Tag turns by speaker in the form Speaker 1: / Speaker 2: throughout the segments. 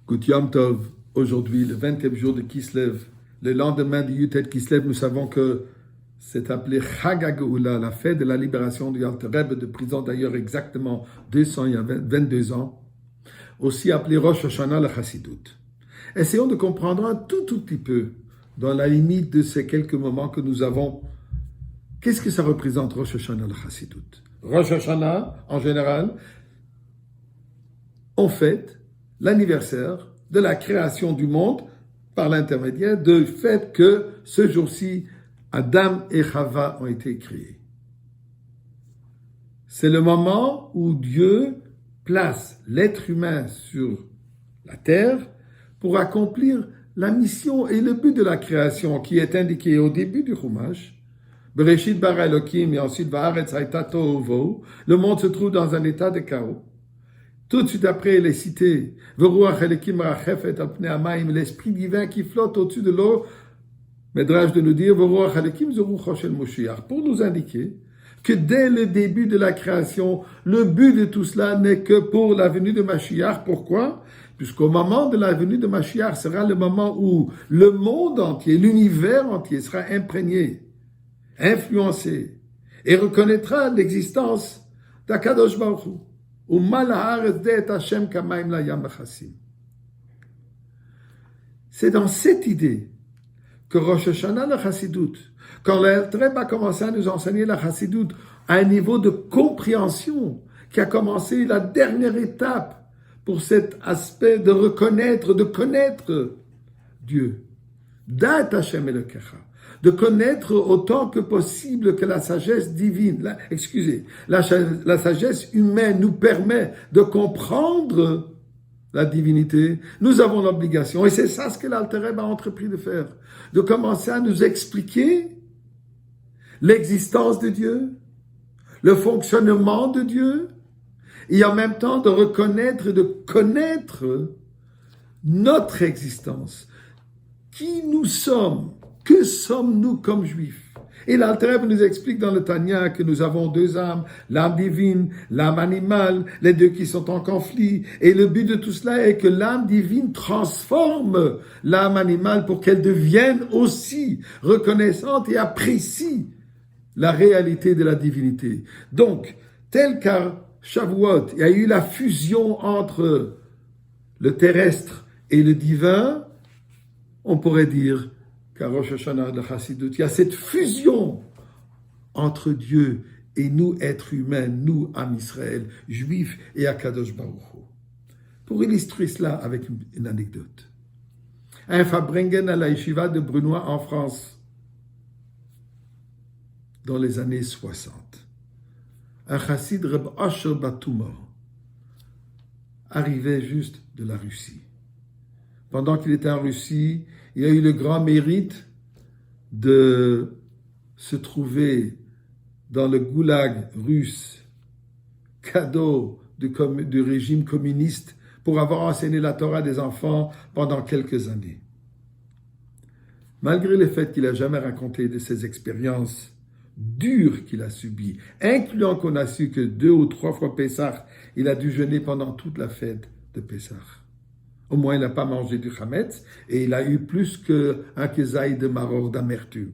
Speaker 1: Good Yom Tov, aujourd'hui, le 20e jour de Kislev, le lendemain de Yutet Kislev, nous savons que c'est appelé Chag HaGeula, la fête de la libération du Alter Rebbe de prison, d'ailleurs exactement 200, il y a 22 ans, aussi appelé Rosh Hashanah le Chassidut. Essayons de comprendre un tout petit peu, dans la limite de ces quelques moments que nous avons, qu'est-ce que ça représente Rosh Hashanah le Chassidut. Rosh Hashanah, en général, on fête l'anniversaire de la création du monde par l'intermédiaire du fait que ce jour-ci, Adam et Chava ont été créés. C'est le moment où Dieu place l'être humain sur la terre pour accomplir la mission et le but de la création qui est indiqué au début du Chumash. Bereshit bara Elokim et ensuite Va'aretz hayta tohu vohu. Le monde se trouve dans un état de chaos. Tout de suite après, il est cité l'esprit divin qui flotte au-dessus de l'eau. Médrash de nous dire pour nous indiquer que dès le début de la création, le but de tout cela n'est que pour la venue de Mashiach. Pourquoi? Puisqu'au moment de la venue de Mashiach sera le moment où le monde entier, l'univers entier sera imprégné, influencé et reconnaîtra l'existence d'Akadosh Baruch Hu. C'est dans cette idée que Rosh Hashanah le Chassidut, quand l'Alter Rebbe a commencé à nous enseigner la Chassidut à un niveau de compréhension, qui a commencé la dernière étape pour cet aspect de reconnaître, de connaître Dieu. Dat Hashem Elokecha. De connaître autant que possible que la sagesse divine, la sagesse humaine nous permet de comprendre la divinité. Nous avons l'obligation, et c'est ça ce que l'Alter Rebbe a entrepris de faire, de commencer à nous expliquer l'existence de Dieu, le fonctionnement de Dieu, et en même temps de reconnaître et de connaître notre existence. Qui nous sommes? Que sommes-nous comme juifs? Et l'Alter Rebbe nous explique dans le Tanya que nous avons deux âmes, l'âme divine, l'âme animale, les deux qui sont en conflit. Et le but de tout cela est que l'âme divine transforme l'âme animale pour qu'elle devienne aussi reconnaissante et apprécie la réalité de la divinité. Donc, tel qu'à Shavuot, il y a eu la fusion entre le terrestre et le divin, on pourrait dire qu'à Rosh Hashanah de Chassidut, il y a cette fusion entre Dieu et nous, êtres humains, nous, Am Israël, juifs et Akadosh Baruch Hu. Pour illustrer cela avec une anecdote. Un Fabringen à la Yeshiva de Brunois en France, dans les années 60. Un chassid Reb Asher Batuma arrivait juste de la Russie. Pendant qu'il était en Russie, il a eu le grand mérite de se trouver dans le goulag russe, cadeau du régime communiste, pour avoir enseigné la Torah des enfants pendant quelques années. Malgré le fait qu'il n'a jamais raconté de ses expériences dures qu'il a subies, incluant qu'on a su que 2 ou 3 fois Pessah, il a dû jeûner pendant toute la fête de Pessah. Au moins, il n'a pas mangé du chametz et il a eu plus qu'un kezaï de maror d'amertume.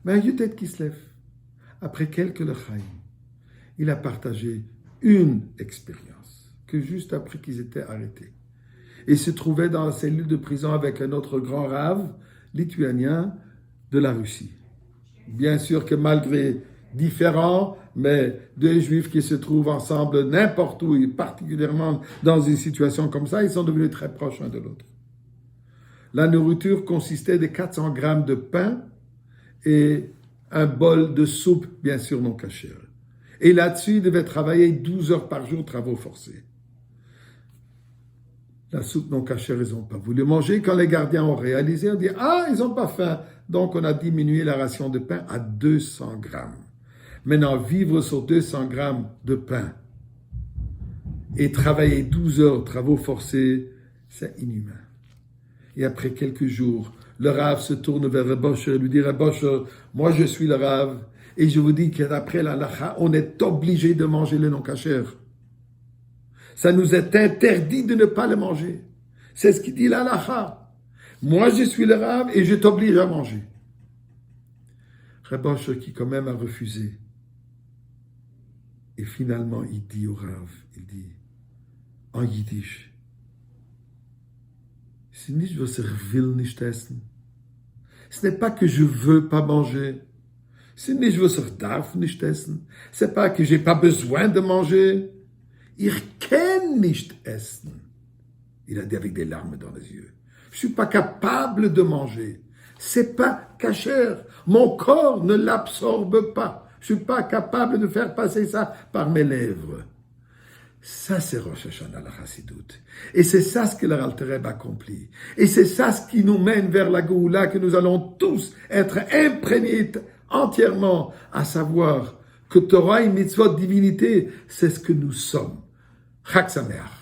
Speaker 1: Mais à Yutet Kislev, après quelques lechaïm, il a partagé une expérience que juste après qu'ils étaient arrêtés. Il se trouvait dans la cellule de prison avec un autre grand rave lituanien de la Russie. Bien sûr que malgré différents, mais deux juifs qui se trouvent ensemble n'importe où, et particulièrement dans une situation comme ça, ils sont devenus très proches l'un de l'autre. La nourriture consistait de 400 grammes de pain et un bol de soupe, bien sûr non cachère. Et là-dessus, ils devaient travailler 12 heures par jour, travaux forcés. La soupe non cachère, ils n'ont pas voulu manger. Quand les gardiens ont réalisé, on dit « Ah, ils n'ont pas faim !» Donc, on a diminué la ration de pain à 200 grammes. Maintenant, vivre sur 200 grammes de pain et travailler 12 heures, travaux forcés, c'est inhumain. Et après quelques jours, le Rav se tourne vers Reb Asher et lui dit « Reb Asher, moi je suis le Rav, et je vous dis qu'après la lacha, on est obligé de manger le non-kasher. Ça nous est interdit de ne pas le manger. C'est ce qu'il dit l'Halacha. Moi, je suis le Rav et je t'oblige à manger. Reb Osher qui quand même a refusé. Et finalement, il dit au Rav, il dit en yiddish, c'est nicht, was will nicht essen. Ce n'est pas que je veux pas manger. C'est nicht, was darf nicht essen. C'est pas que j'ai pas besoin de manger. Ich kann nicht essen. Il a dit avec des larmes dans les yeux. Je suis pas capable de manger. C'est pas kasher. Mon corps ne l'absorbe pas. Je suis pas capable de faire passer ça par mes lèvres. Ça, c'est Rosh Hashanah la Chassidut. Et c'est ça ce que le Alter Rebbe accomplit. Et c'est ça ce qui nous mène vers la Géoula, que nous allons tous être imprégnés entièrement, à savoir que Torah et Mitzvot, divinité, c'est ce que nous sommes. Chag Sameach.